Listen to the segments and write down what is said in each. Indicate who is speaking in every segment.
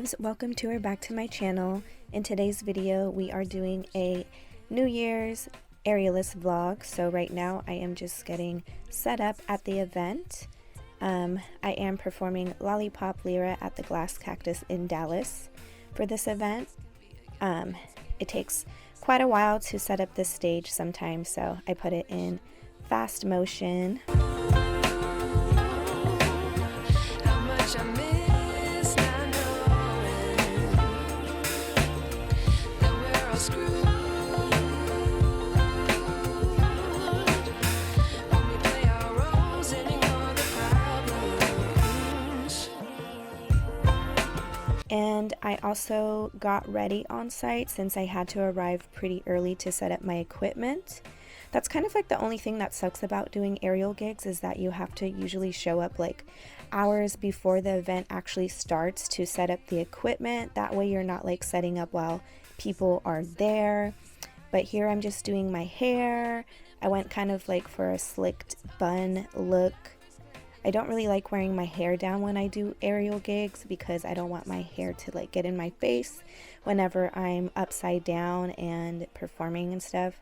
Speaker 1: loves, welcome to or back to my channel. In today's video we are doing a New Year's aerialist vlog. So right now I am just getting set up at the event. I am performing Lollipop Lyra at the Glass Cactus in Dallas for this event. It takes quite a while to set up this stage sometimes, so I put it in fast motion. And I also got ready on site since I had to arrive pretty early to set up my equipment. That's kind of like the only thing that sucks about doing aerial gigs, is that you have to usually show up like hours before the event actually starts to set up the equipment. That way you're not like setting up while people are there. But here I'm just doing my hair. I went kind of like for a slicked bun look. I don't really like wearing my hair down when I do aerial gigs because I don't want my hair to like get in my face whenever I'm upside down and performing and stuff.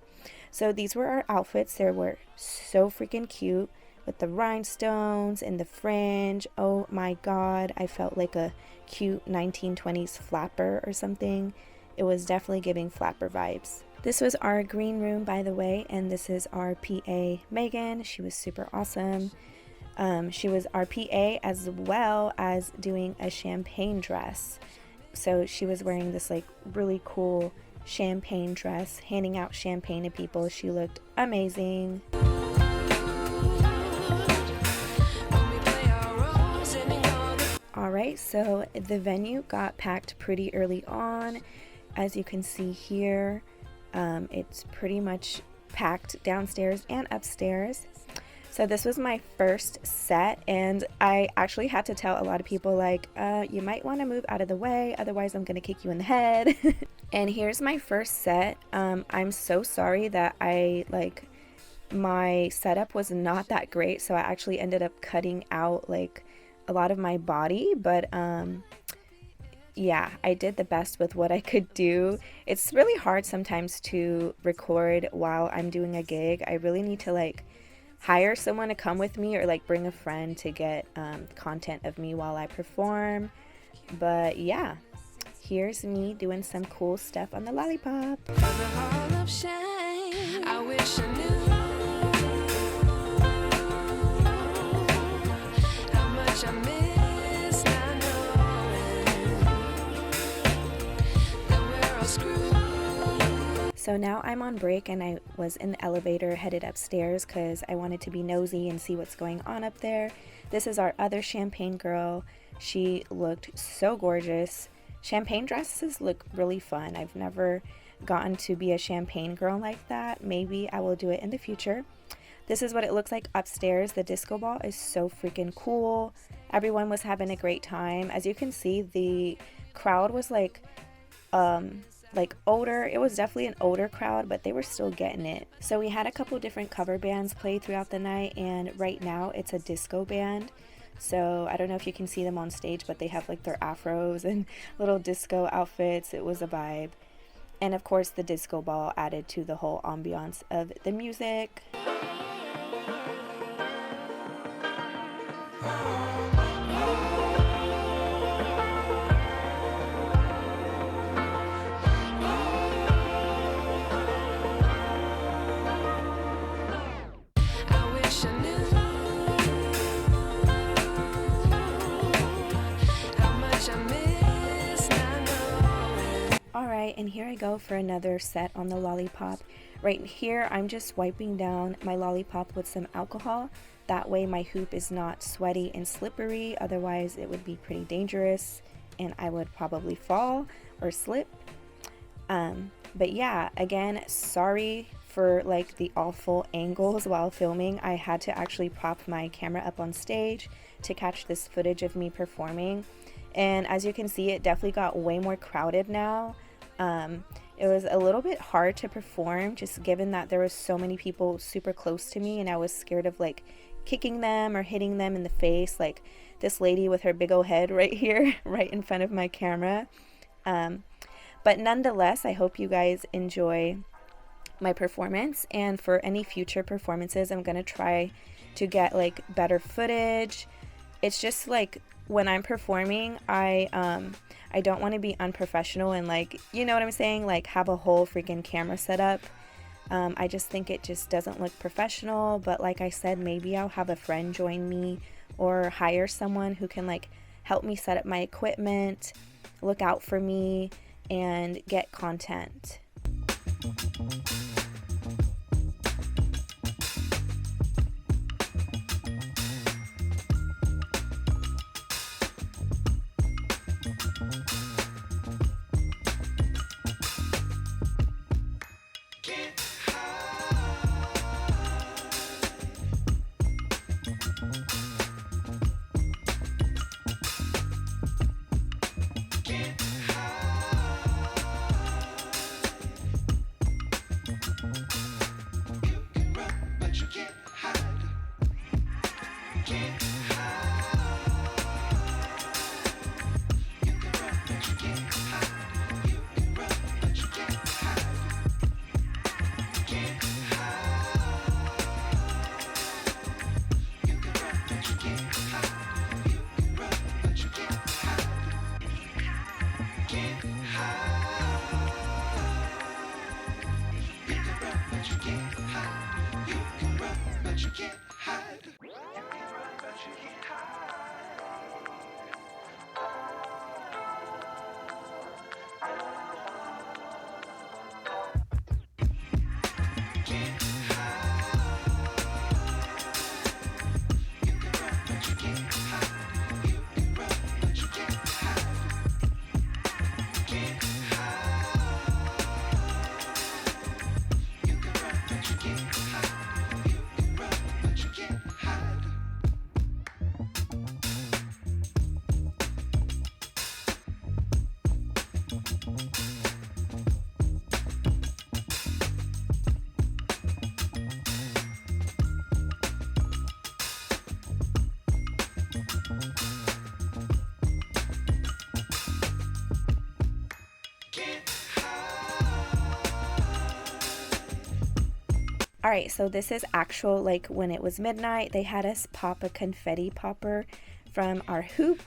Speaker 1: So these were our outfits. They were so freaking cute with the rhinestones and the fringe. Oh my god, I felt like a cute 1920s flapper or something. It was definitely giving flapper vibes. This was our green room, by the way, and this is our PA, Megan. She was super awesome. She was our PA as well as doing a champagne dress. So she was wearing this like really cool champagne dress, handing out champagne to people. She looked amazing. Alright, so the venue got packed pretty early on. As you can see here, it's pretty much packed downstairs and upstairs. So this was my first set, and I actually had to tell a lot of people like, you might want to move out of the way, otherwise I'm going to kick you in the head. And here's my first set. I'm so sorry that my setup was not that great, so I actually ended up cutting out like a lot of my body, but yeah, I did the best with what I could do. It's really hard sometimes to record while I'm doing a gig. I really need to like hire someone to come with me or like bring a friend to get content of me while I perform. But yeah, here's me doing some cool stuff on the Lollipop. I wish I knew how much I miss not knowing that we're all screwed. So now I'm on break, and I was in the elevator headed upstairs because I wanted to be nosy and see what's going on up there. This is our other champagne girl. She looked so gorgeous. Champagne dresses look really fun. I've never gotten to be a champagne girl like that. Maybe I will do it in the future. This is what it looks like upstairs. The disco ball is so freaking cool. Everyone was having a great time. As you can see, the crowd was like older. It was definitely an older crowd, but they were still getting it. So we had a couple different cover bands play throughout the night, and right now it's a disco band. So I don't know if you can see them on stage, but they have like their afros and little disco outfits. It was a vibe. And of course the disco ball added to the whole ambiance of the music. Alright, and here I go for another set on the Lollipop. Right here, I'm just wiping down my Lollipop with some alcohol. That way my hoop is not sweaty and slippery, otherwise it would be pretty dangerous and I would probably fall or slip. But yeah, again, sorry for like the awful angles while filming. I had to actually prop my camera up on stage to catch this footage of me performing. And as you can see, it definitely got way more crowded now. It was a little bit hard to perform just given that there was so many people super close to me, and I was scared of like kicking them or hitting them in the face. Like this lady with her big old head right here, right in front of my camera. But nonetheless, I hope you guys enjoy my performance, and for any future performances, I'm gonna try to get like better footage. It's just like when I'm performing, I don't want to be unprofessional and like, you know what I'm saying, like have a whole freaking camera set up. I just think it just doesn't look professional. But like I said, maybe I'll have a friend join me or hire someone who can like help me set up my equipment, look out for me, and get content. Alright, so this is actual, like when it was midnight, they had us pop a confetti popper from our hoop.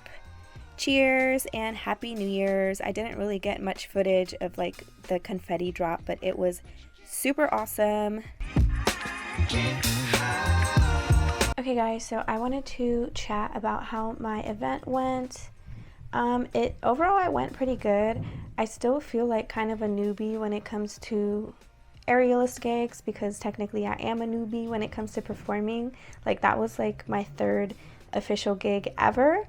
Speaker 1: Cheers and Happy New Year's. I didn't really get much footage of like the confetti drop, but it was super awesome. Okay guys, so I wanted to chat about how my event went. Overall it went pretty good. I still feel like kind of a newbie when it comes to aerialist gigs, because technically I am a newbie when it comes to performing. Like that was like my third official gig ever,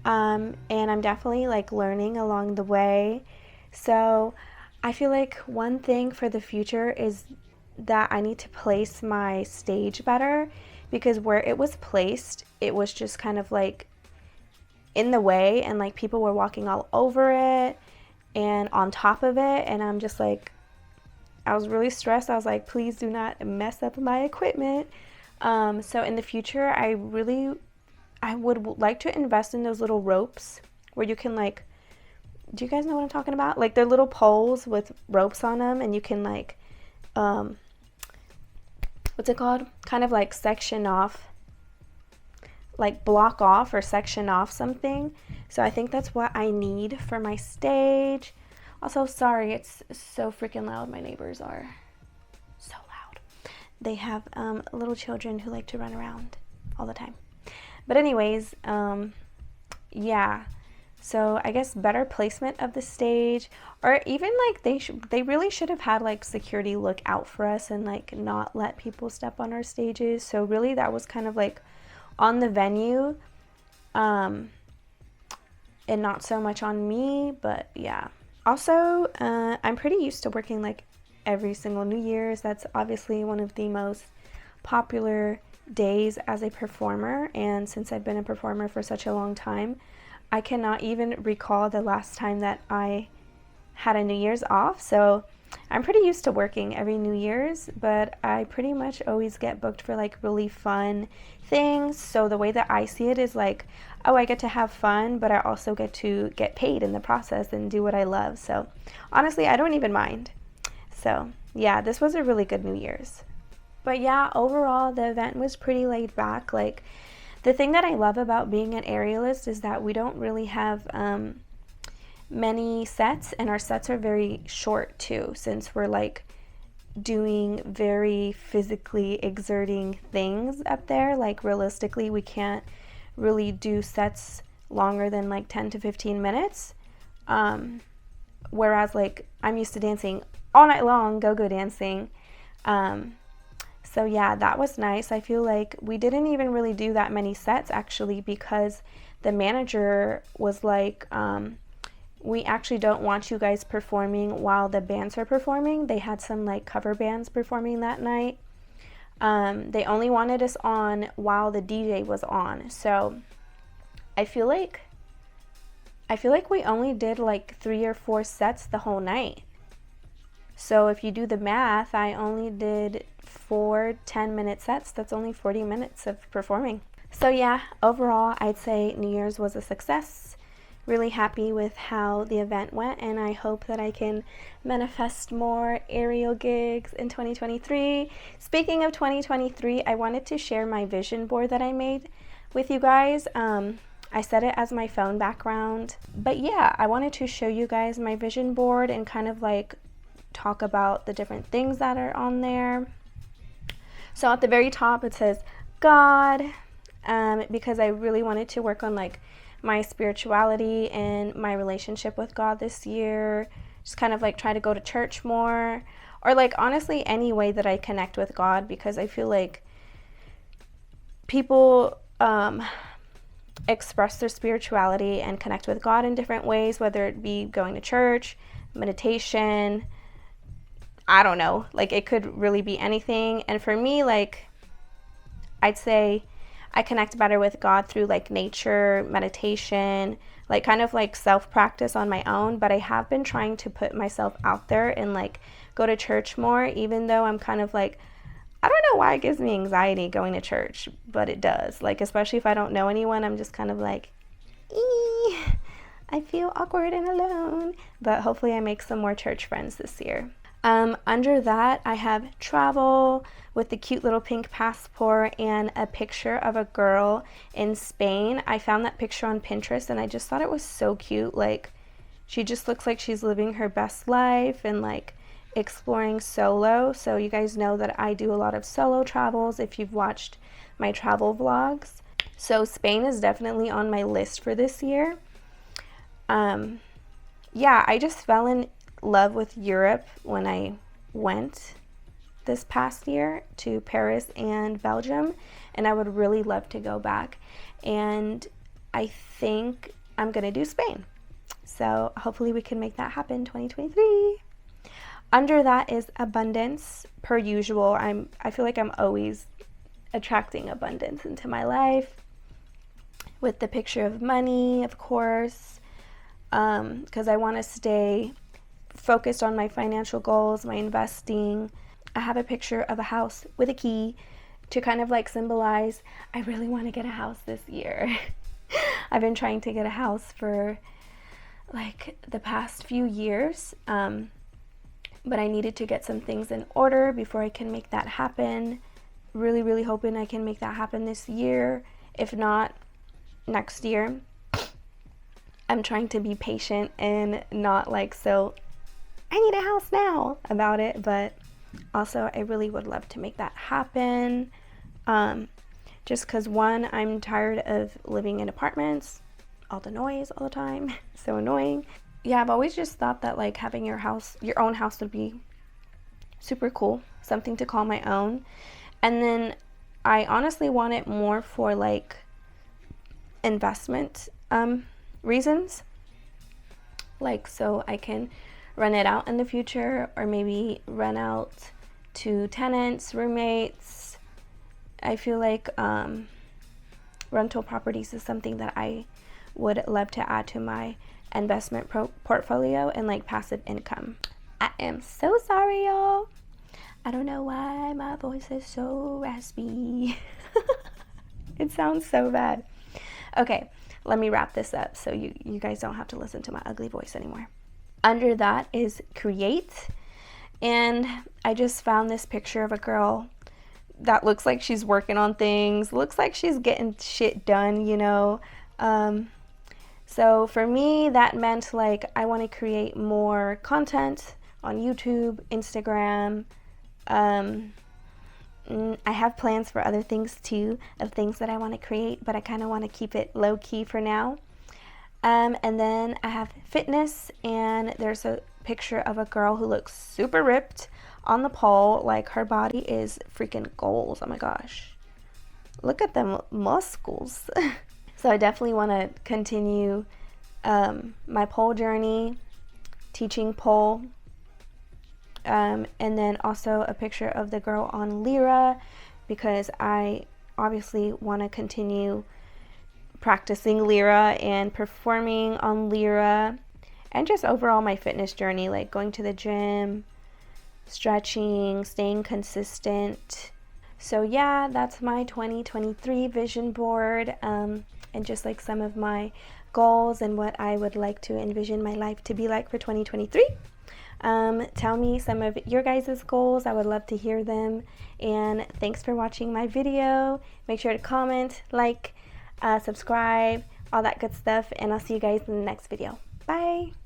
Speaker 1: and I'm definitely like learning along the way. So I feel like one thing for the future is that I need to place my stage better, because where it was placed, it was just kind of like in the way, and like people were walking all over it and on top of it, and I'm just like, I was really stressed. I was like, please do not mess up my equipment. So in the future, I would like to invest in those little ropes where you can like, do you guys know what I'm talking about? Like they're little poles with ropes on them, and you can like, what's it called? Kind of like section off, like block off or section off something. So I think that's what I need for my stage. Also, sorry, it's so freaking loud. My neighbors are so loud. They have little children who like to run around all the time. But anyways, yeah. So I guess better placement of the stage, or even like they really should have had like security look out for us and like not let people step on our stages. So really that was kind of like on the venue, and not so much on me, but yeah. Also, I'm pretty used to working like every single New Year's. That's obviously one of the most popular days as a performer, and since I've been a performer for such a long time, I cannot even recall the last time that I had a New Year's off. So I'm pretty used to working every New Year's, but I pretty much always get booked for like really fun things. So the way that I see it is like, oh, I get to have fun, but I also get to get paid in the process and do what I love. So honestly, I don't even mind. So yeah, this was a really good New Year's. But yeah, overall, the event was pretty laid back. Like, the thing that I love about being an aerialist is that we don't really have many sets, and our sets are very short too, since we're like doing very physically exerting things up there. Like, realistically, we can't really do sets longer than like 10 to 15 minutes. Whereas like I'm used to dancing all night long, go-go dancing. So yeah, that was nice. I feel like we didn't even really do that many sets actually, because the manager was like, we actually don't want you guys performing while the bands are performing. They had some like cover bands performing that night. They only wanted us on while the DJ was on. So I feel like we only did like 3 or 4 sets the whole night. So if you do the math, I only did 4 10-minute sets. That's only 40 minutes of performing. So yeah, overall, I'd say New Year's was a success. Really happy with how the event went, and I hope that I can manifest more aerial gigs in 2023. Speaking of 2023, I wanted to share my vision board that I made with you guys. I set it as my phone background. But yeah, I wanted to show you guys my vision board and kind of like talk about the different things that are on there. So at the very top it says God, because I really wanted to work on like my spirituality and my relationship with God this year. Just kind of like try to go to church more, or like honestly any way that I connect with God, because I feel like people express their spirituality and connect with God in different ways, whether it be going to church, meditation, I don't know, like it could really be anything. And for me, like I'd say I connect better with God through like nature, meditation, like kind of like self-practice on my own. But I have been trying to put myself out there and like go to church more, even though I'm kind of like, I don't know why it gives me anxiety going to church, but it does. Like, especially if I don't know anyone, I'm just kind of like, I feel awkward and alone. But hopefully I make some more church friends this year. Under that, I have travel with the cute little pink passport and a picture of a girl in Spain. I found that picture on Pinterest and I just thought it was so cute. Like, she just looks like she's living her best life and like exploring solo. So you guys know that I do a lot of solo travels if you've watched my travel vlogs. So Spain is definitely on my list for this year. Yeah, I just fell in love with Europe when I went this past year to Paris and Belgium, and I would really love to go back, and I think I'm gonna do Spain, so hopefully we can make that happen 2023. Under that is abundance. Per usual, I feel like I'm always attracting abundance into my life with the picture of money, of course, because I want to stay focused on my financial goals, my investing. I have a picture of a house with a key to kind of like symbolize I really want to get a house this year. I've been trying to get a house for like the past few years, but I needed to get some things in order before I can make that happen. Really hoping I can make that happen this year, if not next year. I'm trying to be patient and not like so I need a house now about it, but also I really would love to make that happen. Just because one, I'm tired of living in apartments, all the noise all the time, so annoying. Yeah, I've always just thought that like having your own house would be super cool, something to call my own. And then I honestly want it more for like investment reasons, like so I can rent it out in the future, or maybe rent out to tenants, roommates. I feel like rental properties is something that I would love to add to my investment portfolio and like passive income. I am so sorry, y'all. I don't know why my voice is so raspy. It sounds so bad. Okay, let me wrap this up so you guys don't have to listen to my ugly voice anymore. Under that is create. And I just found this picture of a girl that looks like she's working on things, looks like she's getting shit done, you know. So for me, that meant like I want to create more content on YouTube, Instagram. I have plans for other things too, of things that I want to create, but I kind of want to keep it low key for now. And then I have fitness, and there's a picture of a girl who looks super ripped on the pole. Like, her body is freaking goals. Oh my gosh. Look at them muscles. So I definitely want to continue my pole journey, teaching pole. And then also a picture of the girl on Lyra, because I obviously want to continue practicing Lyra and performing on Lyra, and just overall my fitness journey, like going to the gym, stretching, staying consistent. So yeah, that's my 2023 vision board, and just like some of my goals and what I would like to envision my life to be like for 2023. Tell me some of your guys' goals. I would love to hear them. And thanks for watching my video. Make sure to comment, like, subscribe, all that good stuff, and I'll see you guys in the next video. Bye.